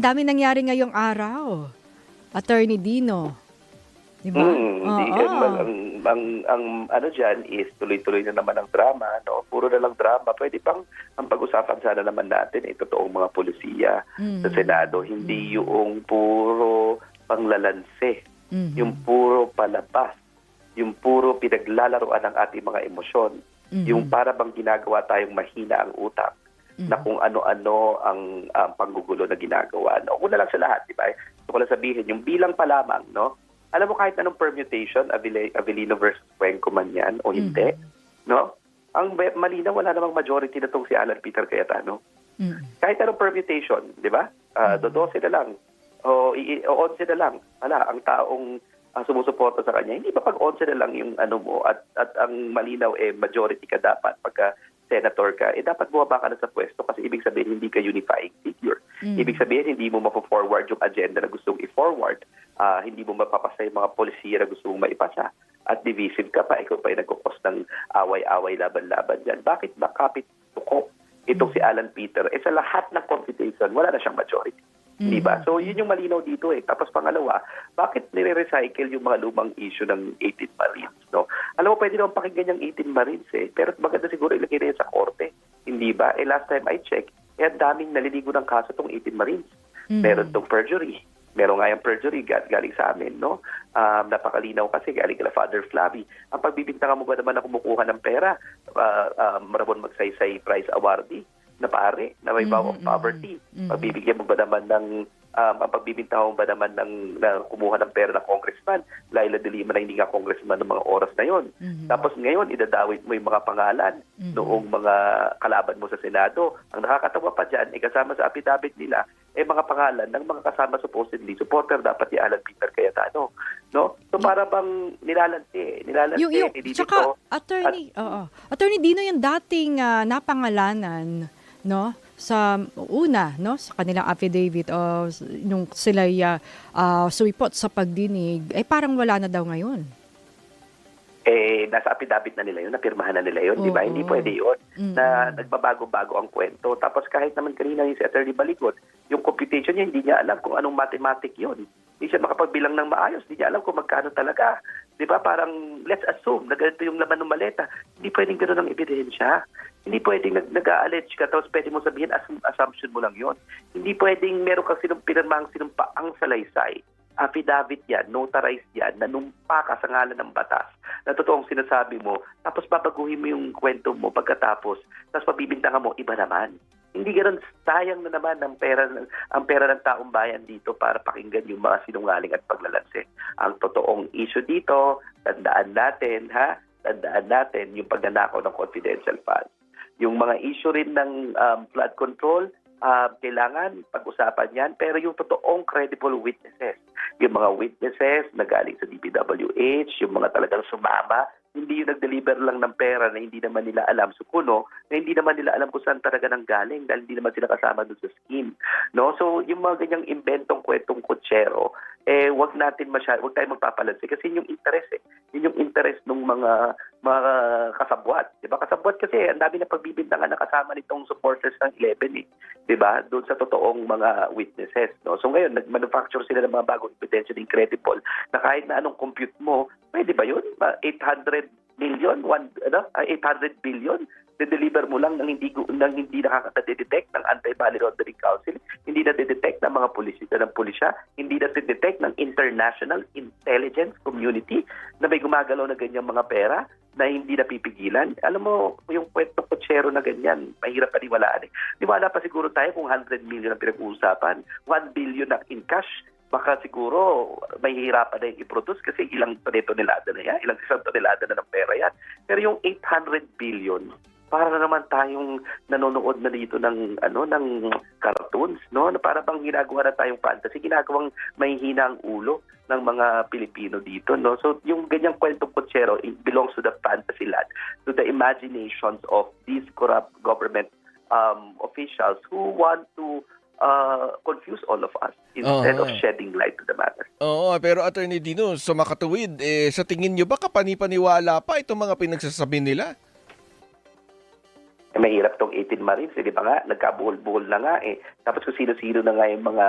Dami nangyari ngayong araw, Attorney Dino, 'di ba? Hindi, Oo. ang ano diyan is tuloy-tuloy na naman ang drama, no? Puro na lang drama. Pwede bang ang pag-usapan sana naman natin ay totoong mga polisiya sa Senado, hindi yung puro panglalanse, yung puro palabas, yung puro pinaglalaruan ng ating mga emosyon, yung para bang ginagawa tayong mahina ang utak na kung ano-ano ang panggugulo na ginagawa. No? Una lang sa lahat, di ba? Gusto ko lang sabihin, yung bilang pa lamang, no? Alam mo kahit anong permutation, Avelino versus Cuenco man yan o hindi, no? Ang malinaw, wala namang majority na tong si Alan Peter Cayetano. Kahit anong permutation, di ba? 12 na lang, o 11 na lang. Ang taong sumusuporta sa kanya. Hindi ba pag 11 na lang yung ano mo at ang malinaw majority ka dapat pagka senator ka, dapat bumaba ka na sa pwesto kasi ibig sabihin hindi ka unifying figure. Ibig sabihin hindi mo mapo-forward yung agenda na gustong i-forward. Hindi mo mapapasa yung mga polisiya na gusto mong maipasa. At divisive ka pa, ikaw pa yung nagkukos ng away-away, laban-laban dyan. Bakit ba kapit tuko itong si Alan Peter? Sa lahat ng computation, wala na siyang majority. Diba? So, yun yung malinaw dito Tapos pangalawa, bakit nire-recycle yung mga lumang issue ng 18 Marines, no? Alam mo, pwede naman pakinggan yung 18 Marines pero maganda siguro ilagay na yan sa korte. Hindi ba? Last time I checked, ang daming naliligo ng kaso tong 18 Marines. Meron tong perjury. Meron nga yung perjury galing sa amin, no? Napakalinaw kasi galing kila Father Flavi. Ang pagbibintangan mo ba naman na kumukuha ng pera, marabon magsaysay prize awardee, na pare, na may bawang poverty. Pagbibigyan mo ba naman ng, ang pagbibintangan mo ba naman ng kumuha ng pera ng congressman, Laila de Lima na hindi nga congressman ng mga oras na yon. Tapos ngayon, idadawit mo yung mga pangalan noong mga kalaban mo sa Senado. Ang nakakatawa pa dyan, kasama sa affidavit nila, mga pangalan ng mga kasama supposedly, supporter dapat ni Alan Peter Cayetano. No? So para bang nilalante, tsaka, Attorney Dino, yung dating napangalanan, no, sa una, no, sa kanilang affidavit o nung sila suwipot sa pagdinig, parang wala na daw ngayon. Nasa affidavit na nila yun, napirmahan na nila yun, di ba? Hindi pwede yun na nagbabago-bago ang kwento. Tapos kahit naman kanina yung si Attorney Baligot, yung computation niya, hindi niya alam kung anong mathematic yun. Hindi siya makapagbilang ng maayos, hindi niya alam kung magkano talaga. Di ba? Parang let's assume na ganito yung laman ng maleta. Hindi pwedeng gano'n ang ebidensya. Hindi pwedeng nag-a-allege ka tapos pwede mo sabihin assumption mo lang yon. Hindi pwedeng meron kang pinirmahang sinumpaang salaysay. Affidavit yan, notarized yan, nanumpa ka sa ngalan ng batas na totoong sinasabi mo, tapos babaguhin mo yung kwento mo pagkatapos, tapos pabibintangan mo, iba naman. Hindi ganoon, sayang na naman ang pera ng taong bayan dito para pakinggan yung mga sinungaling at paglalanse. Ang totoong issue dito, tandaan natin yung pagnanakaw ng confidential funds. Yung mga issue rin ng flood control, kailangan pag-usapan yan, pero yung totoong credible witnesses, yung mga witnesses na galing sa DPWH, yung mga talagang sumama, hindi yung nag-deliver lang ng pera na hindi naman nila alam, sukuno, na hindi naman nila alam kung saan talaga nang galing dahil hindi naman sila kasama doon sa scheme. No? So, yung mga ganyang inventong kwentong kutsero, wag tayong magpapalansi kasi yun yung interest Yun yung interest ng mga kasabwat. Diba? Kasabwat kasi, ang dami na pagbibintangan na kasama nitong supporters ng 11 di ba? Doon sa totoong mga witnesses. No? So ngayon, nag-manufacture sila ng mga bagong ebidensya na incredible na kahit na anong compute mo, pwede ba yun? 800 million, 800 billion, de-deliver mo lang nang hindi nakaka-detect ng Anti-Money Laundering Council, hindi na-detect ng mga pulisya, hindi na-detect ng international intelligence community na may gumagalaw na ganyang mga pera na hindi napipigilan. Alam mo, yung kwento kutsero na ganyan, mahirap paniwalaan. Niwala pa siguro tayo kung 100 million ang pinag-uusapan, 1 billion na in cash, baka siguro may hirapan na yung i-produce kasi ilang tonelada na yan, ilang isang tonelada na ng pera yan. Pero yung 800 billion, para naman tayong nanonood na dito ng cartoons, no? Na para bang ginagawa na tayong fantasy, ginagawang mahihina ang ulo ng mga Pilipino dito, no? So yung ganyang kwentong kutsero, it belongs to the fantasy land, to the imaginations of these corrupt government officials who want to confuse all of us instead of shedding light to the matter. Oo, pero Attorney Dino, sa makatuwid, sa tingin nyo ba kapani-paniwala pa itong mga pinagsasabi nila? mahirap tong 18 Marines, di ba nga? Nagkabuhol-buhol na nga eh. Tapos kung sino-sino na nga yung mga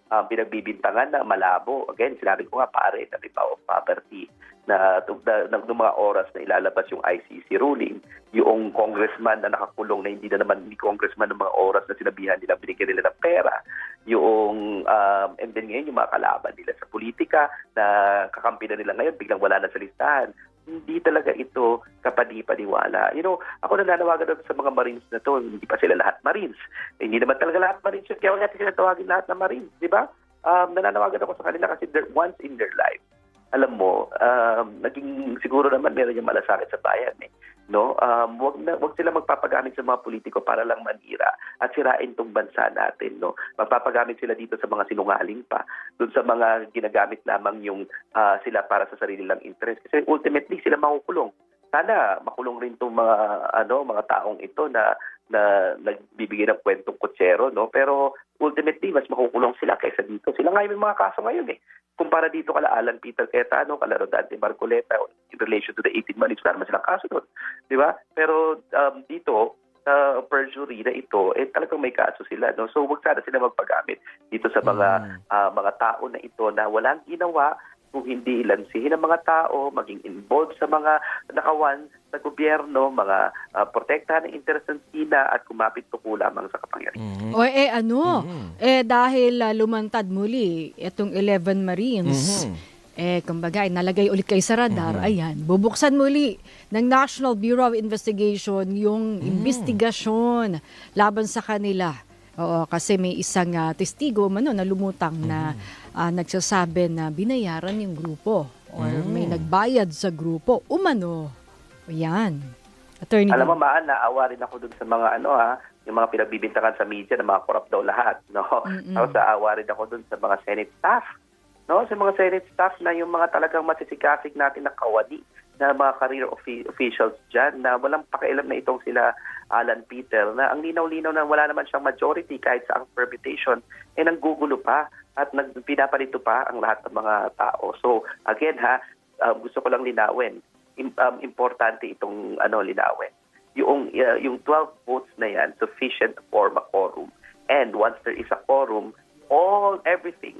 pinagbibintangan na malabo. Again, sinabi ko nga pare, na of poverty na ng mga oras na ilalabas yung ICC ruling, yung congressman na nakakulong na hindi na naman ni congressman ng mga oras na sinabihan nila, binigyan nila ng pera, yung and then ngayon yung mga kalaban nila sa politika na kakampi na nila ngayon, biglang wala na sa listahan. Hindi talaga ito kapani-paniwala. Ako nananawagan sa mga Marines na to, hindi pa sila lahat Marines. Hindi naman talaga lahat Marines yun, kaya wala natin sila tawagin lahat na Marines, di ba? Nananawagan ako sa kanila kasi once in their life, alam mo, naging siguro naman meron yung malasakit sa bayan eh. No? Wag sila magpapagamit sa mga politiko para lang manira at sirain tong bansa natin, no? Magpapagamit sila dito sa mga sinungaling pa, doon sa mga ginagamit lamang yung sila para sa sarili lang interest. Kasi ultimately sila makukulong. Sana makulong rin tong mga taong ito na nagbibigay ng kwentong kutsero, no? Pero ultimately mas makukulong sila kaysa dito. Sila nga yung mga kaso ngayon eh. Kumpara dito kala Alan Peter Cayetano, kala Rodante Marcoleta in relation to the 18 months, wala naman silang kaso doon. Di ba? Pero dito, sa perjury na ito, talagang may kaso sila. No? So huwag sana sila magpagamit dito sa mga tao na ito na walang ginawa kung hindi ilansihin ang mga tao, maging involved sa mga nakawan sa gobyerno, mga protektahan ng interest ng China at kumapit tuko lamang sa kapangyarihan. O dahil lumantad muli itong 11 Marines, kumbaga, nalagay ulit kayo sa radar, ayan, bubuksan muli ng National Bureau of Investigation yung investigasyon laban sa kanila. Oo, kasi may isang testigo na lumutang na nagsasabi na binayaran yung grupo or may nagbayad sa grupo. Umano. Ayan. Attorney. Alam mo, naawa rin ako dun sa mga yung mga pinagbibintangan sa media na mga corrupt daw lahat. No? Tapos naawa rin ako dun sa mga Senate staff. No? Sa mga Senate staff na yung mga talagang masisikasig natin na kawani na mga career officials dyan na walang pakialam na itong sila Alan Peter na ang linaw-linaw na wala naman siyang majority kahit sa ang permutation nanggugulo pa at pinapalito pa ang lahat ng mga tao. So again gusto ko lang linawin. Importante itong linawin. Yung 12 votes na yan sufficient to form a quorum. And once there is a quorum, everything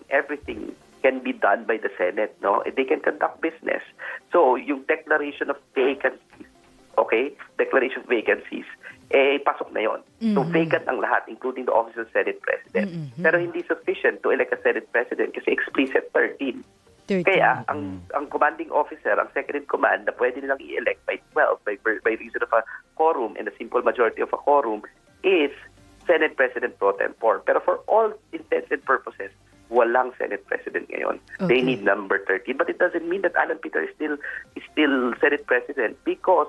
can be done by the Senate, no? They can conduct business. So, yung declaration of vacancies, declaration of vacancies, pasok na yon. So, vacant ang lahat, including the office of Senate President. Pero hindi sufficient to elect a Senate President kasi explicit 13. Kaya, ang commanding officer, ang second in command, na pwede nilang i-elect by 12, by reason of a quorum and a simple majority of a quorum, is Senate President pro tempore. Pero for all intents and purposes, walang Senate President ngayon. Okay. They need number 13. But it doesn't mean that Alan Peter is still Senate President because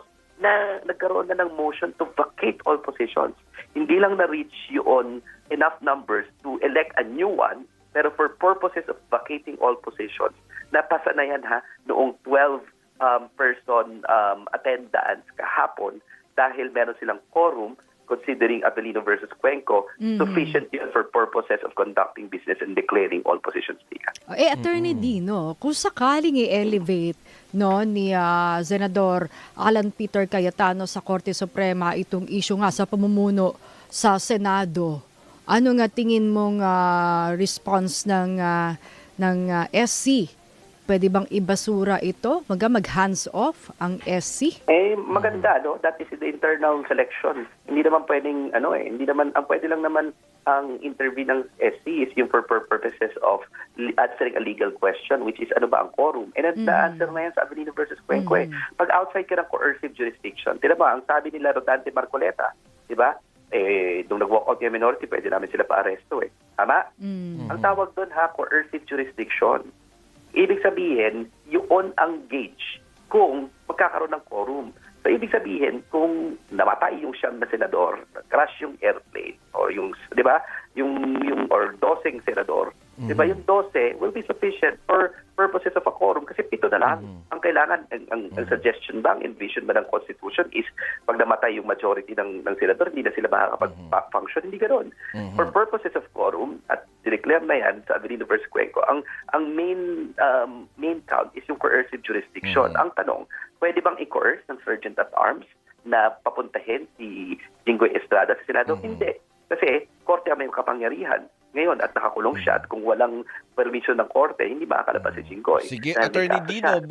nagkaroon na ng motion to vacate all positions. Hindi lang na-reach yun enough numbers to elect a new one, pero for purposes of vacating all positions, napasa na yan noong 12-person attendance kahapon dahil meron silang quorum considering Abelino versus Cuenco, sufficient yun for purposes of conducting business and declaring all positions vacant. Attorney Dino, kung sakaling i-elevate ni Senador Alan Peter Cayetano sa Korte Suprema itong issue nga sa pamumuno sa Senado, ano nga tingin mong response ng SC? Pwede bang ibasura ito? Mag-hands off ang SC? Maganda, no? That is the internal selection. Hindi naman pwedeng, hindi naman, ang pwede lang naman ang intervene ng SC is yung for purposes of answering a legal question, which is ano ba ang quorum? And the answer na yan sa Abelino versus Cuenco. Pag outside ka ng coercive jurisdiction, tira ba, ang sabi nila Rodante Marcoleta, di ba? Nung nag-walk out yung minority, pwede namin sila pa-aresto Tama? Ang tawag doon coercive jurisdiction. Ibig sabihin, yun ang gauge kung magkakaroon ng quorum. So, ibig sabihin, kung namatay yung siyam na senador, crash yung airplane, or yung, di ba, or 12 senador, di ba, yung 12 will be sufficient for purposes of a quorum kasi 7 na lang. Ang kailangan, ang suggestion ba, ang envision ba ng Constitution is pag namatay yung majority ng senador, hindi na sila makakapag-function, hindi ganoon. For purposes of quorum, at dineclare na yan sa Abelino versus Cuenco, ang main count is yung coercive jurisdiction. Ang tanong, pwede bang i-coerce ng sergeant at arms na papuntahin si Jinggoy Estrada sa Senado? Hindi. Kasi korte ang may kapangyarihan ngayon at nakakulong siya at kung walang permission ng korte, hindi makakalabas si Jinggoy. Sige, Dahil may Attorney kaso Dino, siya.